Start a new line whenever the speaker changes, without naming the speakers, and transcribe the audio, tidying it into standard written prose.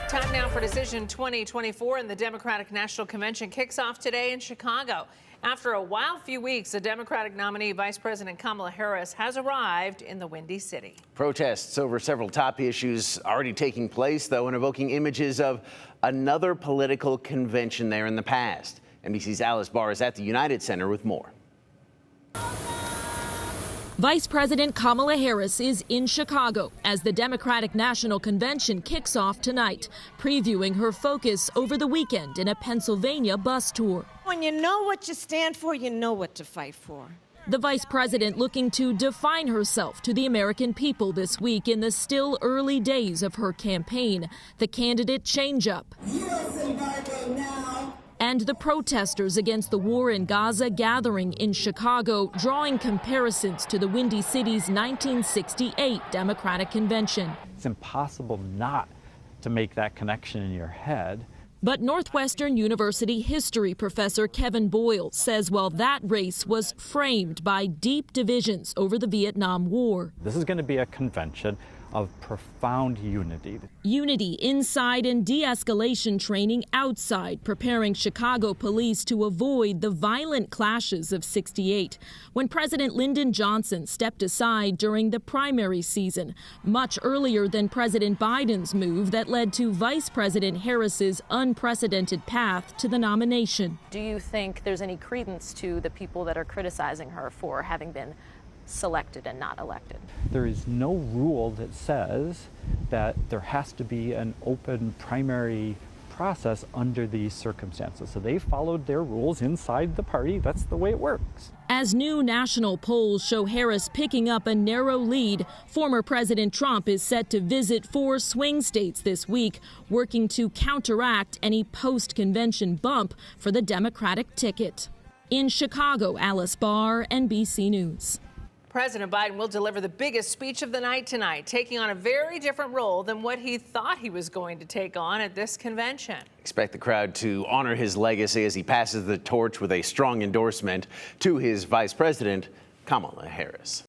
Time now for Decision 2024, and the Democratic National Convention kicks off today in Chicago. After a wild few weeks, the Democratic nominee, Vice President Kamala Harris, has arrived in the Windy City.
Protests over several top issues already taking place, though, and evoking images of another political convention there in the past. NBC's Alice Barr is at the United Center with more.
Vice President Kamala Harris is in Chicago as the Democratic National Convention kicks off tonight, previewing her focus over the weekend in a Pennsylvania bus tour.
When you know what you stand for, you know what to fight for.
The vice president looking to define herself to the American people this week in the still early days of her campaign, the candidate change-up. And the protesters against the war in Gaza gathering in Chicago, drawing comparisons to the Windy City's 1968 Democratic Convention.
It's impossible not to make that connection in your head.
But Northwestern University history professor Kevin Boyle says while that race was framed by deep divisions over the Vietnam War.
This is going to be a convention of profound unity.
Unity inside and de-escalation training outside, preparing Chicago police to avoid the violent clashes of '68, when President Lyndon Johnson stepped aside during the primary season, much earlier than President Biden's move that led to Vice President Harris's unprecedented path to the nomination.
Do you think there's any credence to the people that are criticizing her for having been selected and not elected?
There is no rule that says that there has to be an open primary process under these circumstances. So they followed their rules inside the party. That's the way it works.
As new national polls show Harris picking up a narrow lead, former President Trump is set to visit 4 swing states this week, working to counteract any post-convention bump for the Democratic ticket. In Chicago, Alice Barr, NBC News.
President Biden will deliver the biggest speech of the night tonight, taking on a very different role than what he thought he was going to take on at this convention.
Expect the crowd to honor his legacy as he passes the torch with a strong endorsement to his vice president, Kamala Harris.